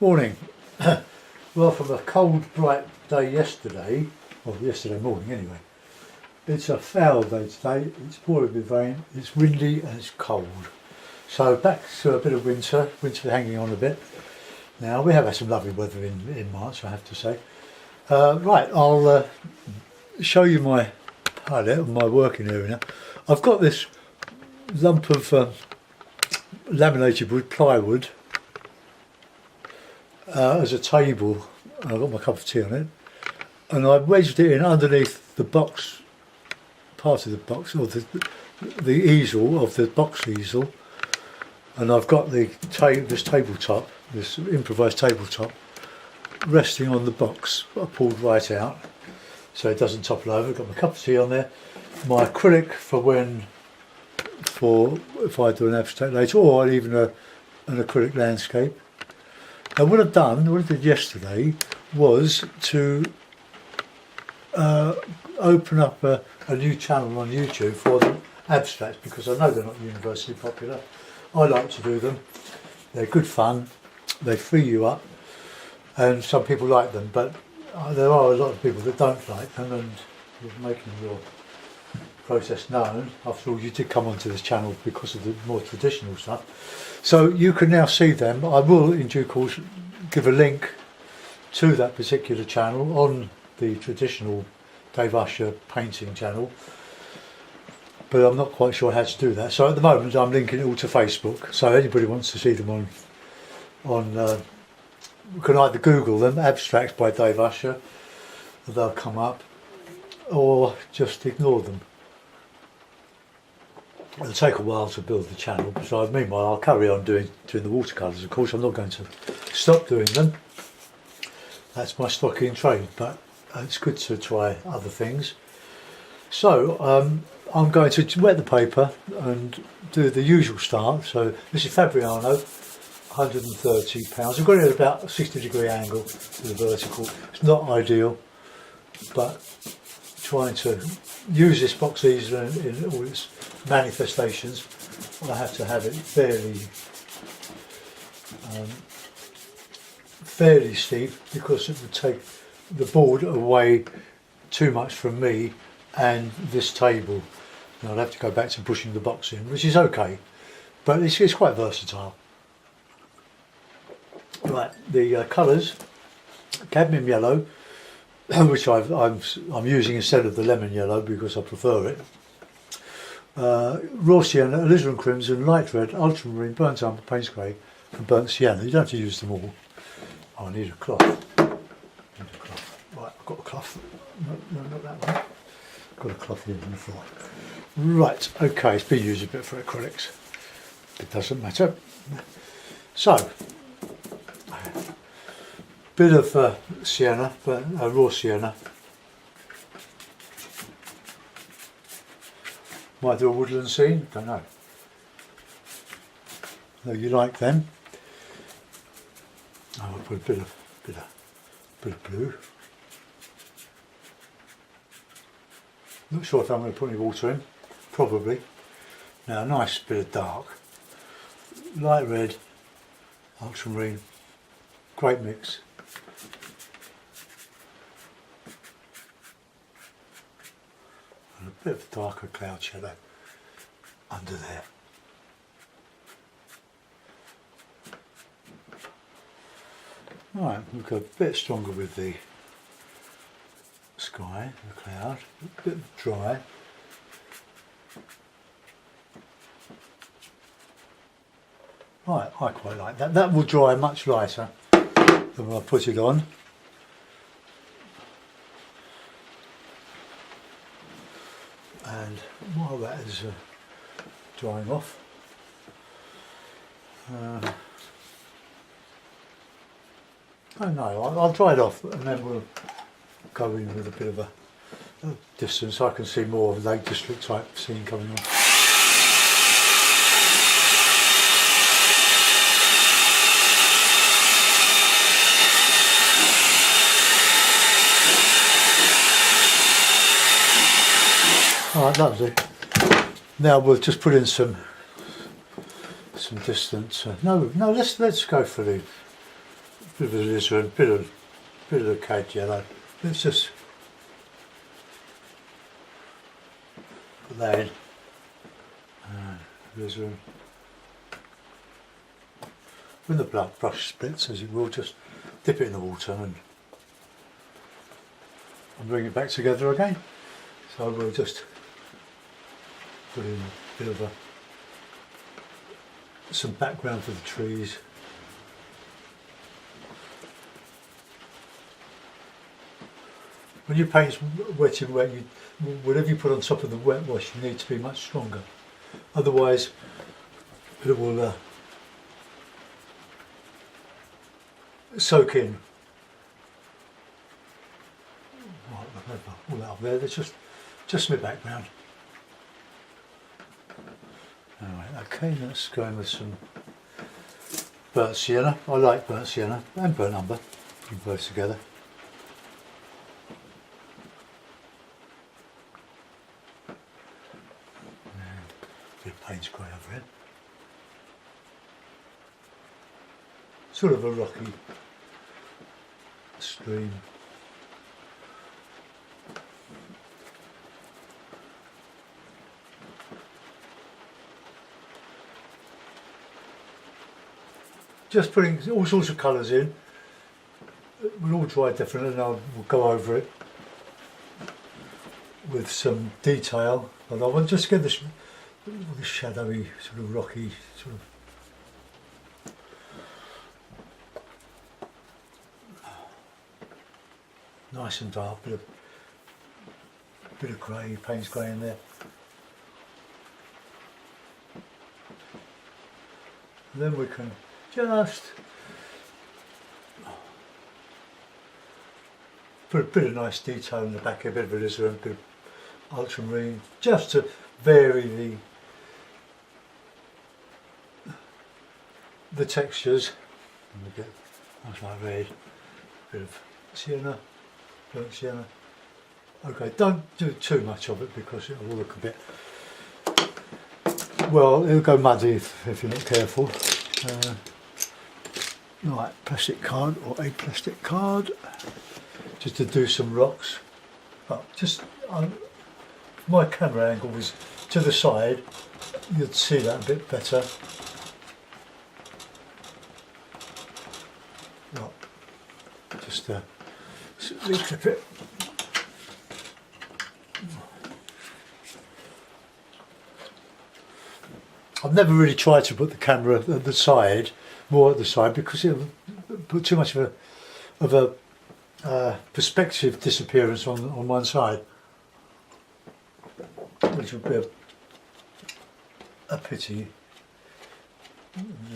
Morning. Well, from a cold, bright day yesterday, or yesterday morning anyway, it's a foul day today. It's pouring with rain, it's windy and it's cold. So back to a bit of winter hanging on a bit. Now, we have had some lovely weather in March, I have to say. Right, I'll show you my palette, my working area now. I've got this lump of laminated wood, plywood, as a table. I've got my cup of tea on it, and I wedged it in underneath the box, part of the box, or the easel of the box easel, and I've got this tabletop, this improvised tabletop, resting on the box. I pulled right out so it doesn't topple over. I've got my cup of tea on there, my acrylic for if I do an abstract later, or even an acrylic landscape. And what I did yesterday was to open up a new channel on YouTube for the abstracts, because I know they're not universally popular. I like to do them. They're good fun, they free you up, and some people like them, but there are a lot of people that don't like them, and you're making your process known. After all, you did come onto this channel because of the more traditional stuff. So you can now see them. I will in due course give a link to that particular channel on the traditional Dave Usher painting channel, but I'm not quite sure how to do that. So at the moment I'm linking it all to Facebook, so anybody wants to see them on you can either Google them, Abstracts by Dave Usher, and they'll come up, or just ignore them. It'll take a while to build the channel, so meanwhile I'll carry on doing the watercolours. Of course, I'm not going to stop doing them. That's my stock in trade, but it's good to try other things. So I'm going to wet the paper and do the usual start. So this is Fabriano, £130. I've got it at about a 60-degree angle to the vertical. It's not ideal, but trying to use this box easel in all its manifestations, I have to have it fairly steep, because it would take the board away too much from me and this table. And I'll have to go back to pushing the box in, which is okay, but it's quite versatile. Right, the colours: cadmium yellow, which I'm using instead of the lemon yellow because I prefer it. Raw sienna, alizarin crimson, light red, ultramarine, burnt umber, Payne's grey, and burnt sienna. You don't have to use them all. Oh, I need a cloth. Right, I've got a cloth. No, not that one. I've got a cloth here on the floor. Right, okay, it's been used a bit for acrylics. It doesn't matter. So, bit of sienna, but raw sienna. Might do a woodland scene, don't know. No, you like them. I'll put a bit of blue. Not sure if I'm going to put any water in. Probably. Now a nice bit of dark. Light red, ultramarine. Great mix. And a bit of darker cloud shadow under there. Right, we'll go a bit stronger with the sky, the cloud, a bit dry. Right, I quite like that. That will dry much lighter than when I put it on. And while that is drying off, oh no, I'll dry it off and then we'll go in with a bit of a distance so I can see more of a Lake District type scene coming on. Alright, lovely. Now we'll just put in some distance. No, let's go for the bit of alizarin, bit of the cad yellow. Let's just put that in. Alizarin. When the brush splits, as it will, just dip it in the water and bring it back together again. So we'll just put in a bit of some background for the trees. When your paint's wet, whatever you put on top of the wet wash, you need to be much stronger. Otherwise, it will soak in. Right, all that up there. That's just my background. Alright, okay, let's go in with some burnt sienna. I like burnt sienna and burnt umber. You both together. A bit of Payne's grey over it. Sort of a rocky stream. Just putting all sorts of colours in. We'll all dry differently, and we'll go over it with some detail. But I want just to get this shadowy, sort of rocky, sort of nice and dark. Bit of grey, Payne's grey in there. And then we can just put a bit of nice detail in the back, a bit of alizarin, a bit of ultramarine, just to vary the textures. And we get nice light red, a bit of sienna, burnt sienna. Okay, don't do too much of it because it will look a bit, well, it'll go muddy if you're not careful. Right, plastic card or a plastic card, just to do some rocks. But just my camera angle was to the side, you'd see that a bit better. Right, just reclip it. I've never really tried to put the camera at the side, more at the side, because it'll put too much of a perspective disappearance on one side, which would be a pity.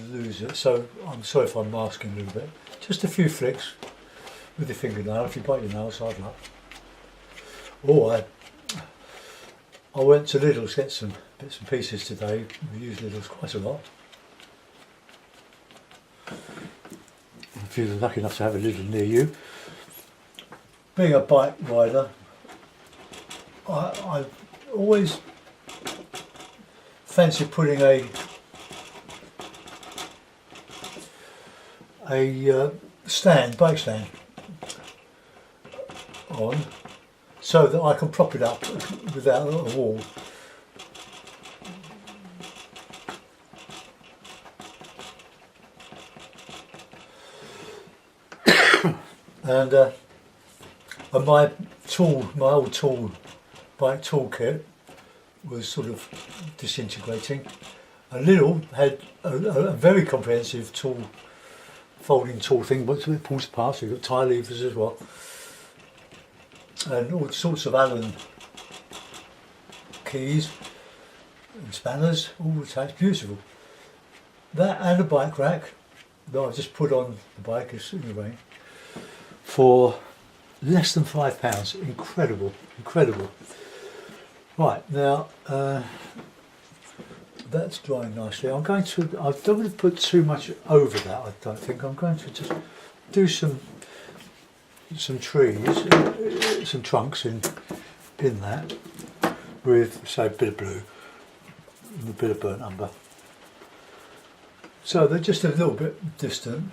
Lose it. So I'm sorry if I'm masking a little bit. Just a few flicks with your fingernail. If you bite your nails, hard luck. Oh, I went to Lidl's to get some bits and pieces today. We use Lidl's quite a lot. If you're lucky enough to have a Lidl near you. Being a bike rider, I always fancy putting a bike stand on, so that I can prop it up without a wall. And my old bike toolkit was sort of disintegrating. And Lidl had a very comprehensive folding tool thing, but it pulls apart, so you've got tie levers as well. And all sorts of Allen keys and spanners, all attached, beautiful. That and a bike rack that I just put on the bike as soon as rain for less than £5. Incredible, incredible. Right, now that's drying nicely. I don't want to put too much over that, I don't think. I'm going to just do some trees, some trunks in that, with, say, a bit of blue and a bit of burnt umber. So they're just a little bit distant.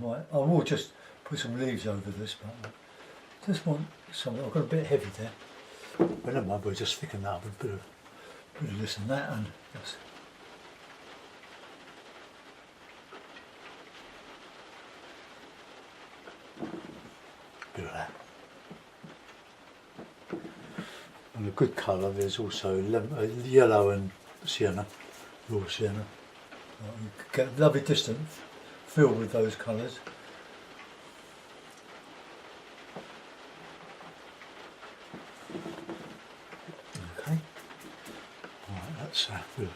I will just put some leaves over this, but I just want something. I've got a bit heavy there. But never mind, we'll just thicken that up with a bit of this and that, and just a bit of that. And a good colour, there's also yellow and sienna, raw sienna. You get a lovely distant feel with those colours. Okay, alright, that's good.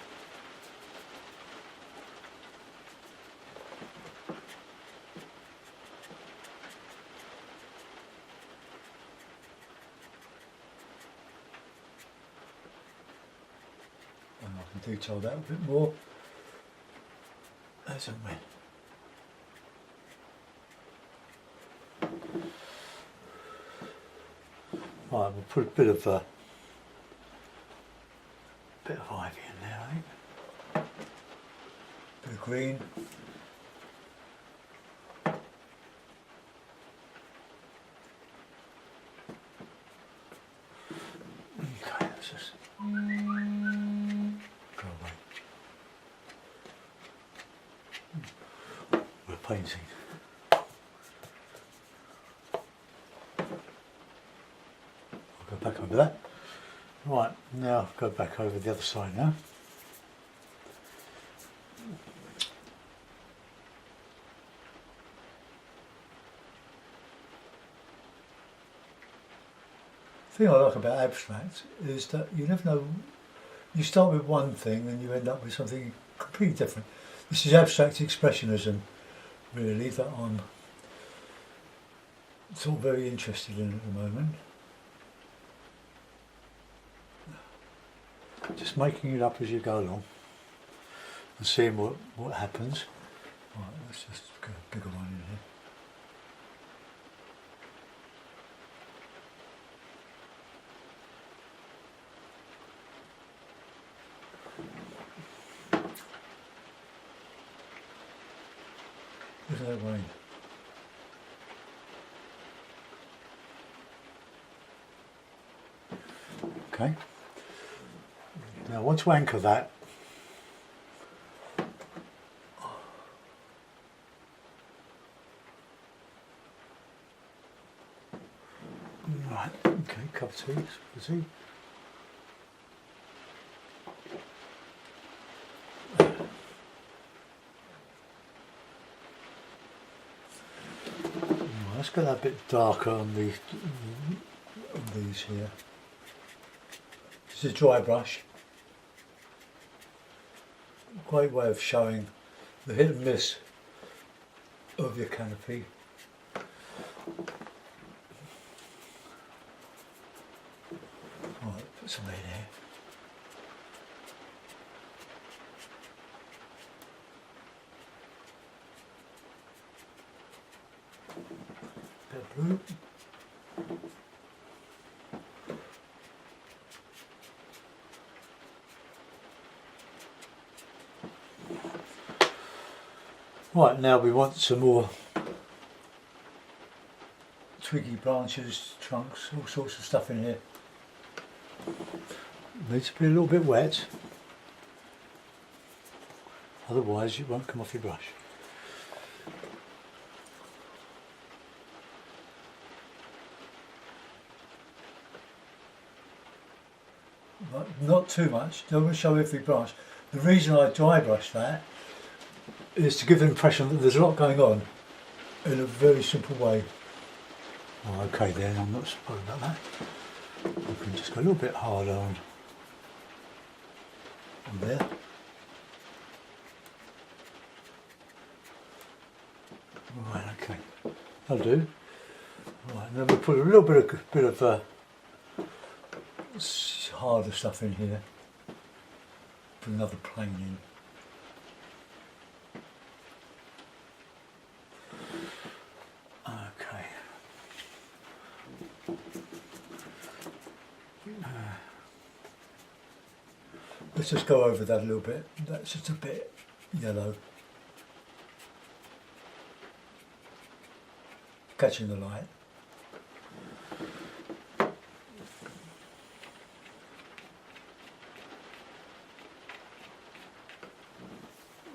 And I can detail that a bit more as and when. Right, we'll put a bit of ivy in there, I think. Bit of green. Okay, let's just go away. We're painting. I'll go back over that. Right, now I'll go back over the other side now. The thing I like about abstract is that you never know, you start with one thing and you end up with something completely different. This is abstract expressionism, really, that I'm sort of very interested in at the moment. Just making it up as you go along and seeing what happens. Right, let's just get a bigger one in here. Look at that rain. Okay. Now once we anchor that, right, okay, cup of tea, cup of tea. Let's get that a bit darker on these here. This is a dry brush. Great way of showing the hit and miss of your canopy. Right, put some in here. Bit of blue. Right, now we want some more twiggy branches, trunks, all sorts of stuff in here. Needs to be a little bit wet, otherwise it won't come off your brush. But not too much, don't show every brush. The reason I dry brush that is to give the impression that there's a lot going on in a very simple way. Oh, okay then, I'm not sorry about that. We can just go a little bit harder on there. Right, okay, that'll do. Right, and then we'll put a little bit of harder stuff in here. Put another plane in. Okay. Let's just go over that a little bit. That's just a bit yellow. catching the light.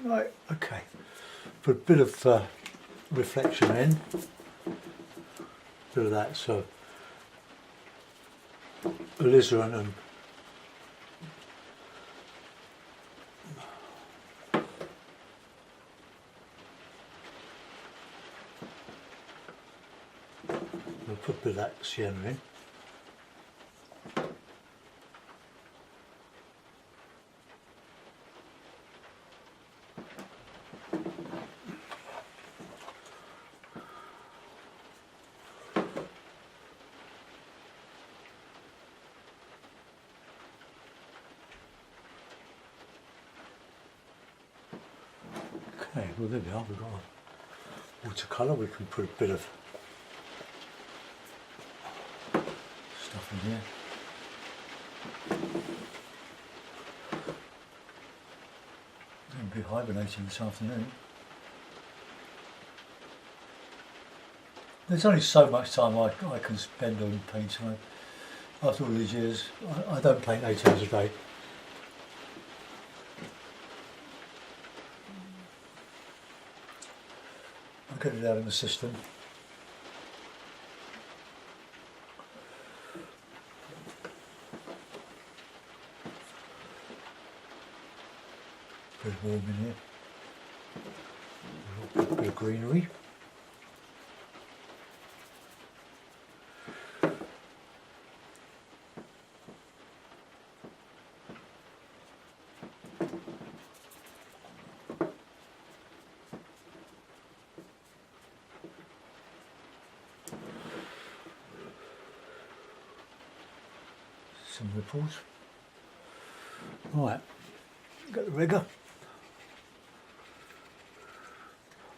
Right, okay. Put a bit of reflection in. Bit of that, so alizarin and we'll put a bit of that sienna in. Okay, well there we are, we've got a watercolour. We can put a bit of stuff in here. I'm going to be hibernating this afternoon. There's only so much time I can spend on painting. After all these years, I don't paint 8 hours a day. I'll get it out of the system. Bit warm in here. A little bit of greenery. Some ripples. Right, got the rigger.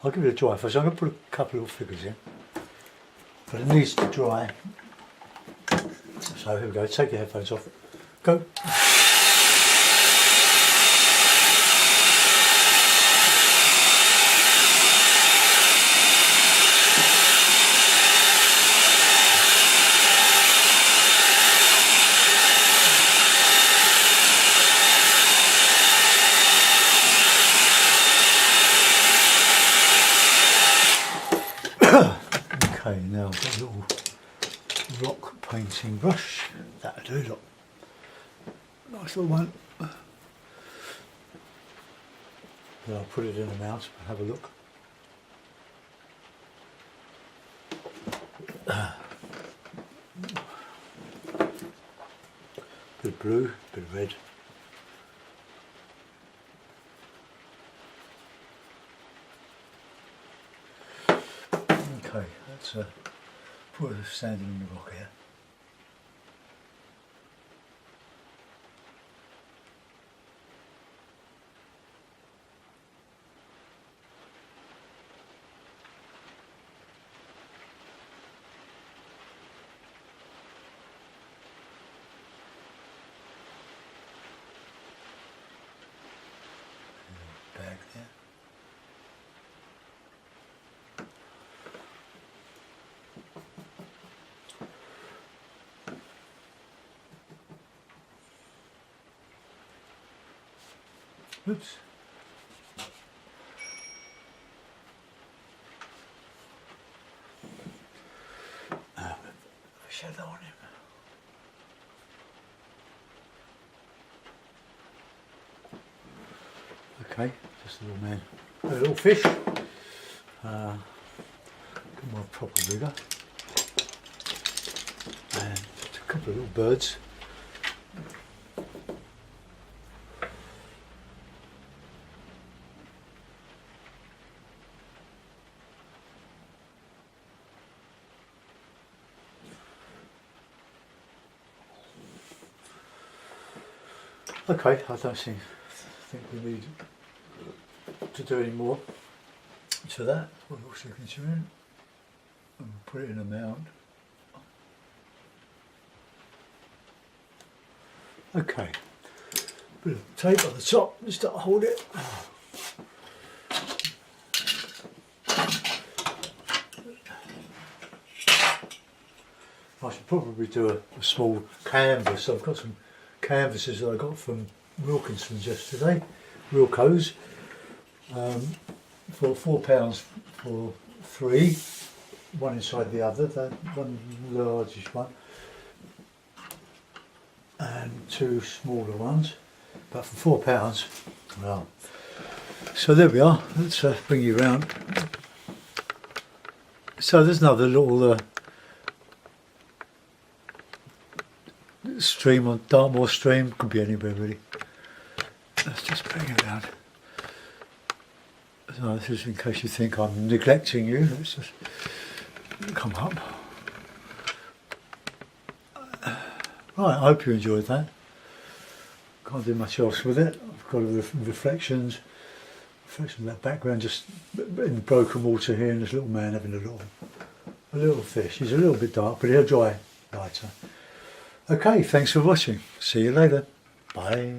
I'll give it a dry first. I'm going to put a couple of figures in, but it needs to dry. So here we go. Take your headphones off. Go. Okay, now I've got a little rock painting brush. That'll do, look. Nice little one. Then I'll put it in the mount and have a look. Bit of blue, bit of red. Okay, let's put a standing in the rock here. Bag there. Oops. A shadow on him. Okay, just a little man. A little fish. More proper rigger. And just a couple of little birds. Okay, I don't think we need to do any more to that. What else you can do in? And put it in a mound. Okay, bit of tape on the top just to hold it. should probably do a small canvas. I've got some canvases that I got from Wilkinson's yesterday, Wilco's, for £4 for 3, one inside the other, that one largest one, and 2 smaller ones, but for £4. Well, so there we are. Let's bring you round. So there's another little stream on Dartmoor stream, could be anywhere really. Let's just bring it around. So this is in case you think I'm neglecting you. Let's just come up. Right, I hope you enjoyed that. Can't do much else with it. I've got the reflections of that background, just in the broken water here, and this little man having a little fish. He's a little bit dark, but he'll dry lighter. Okay, thanks for watching. See you later. Bye.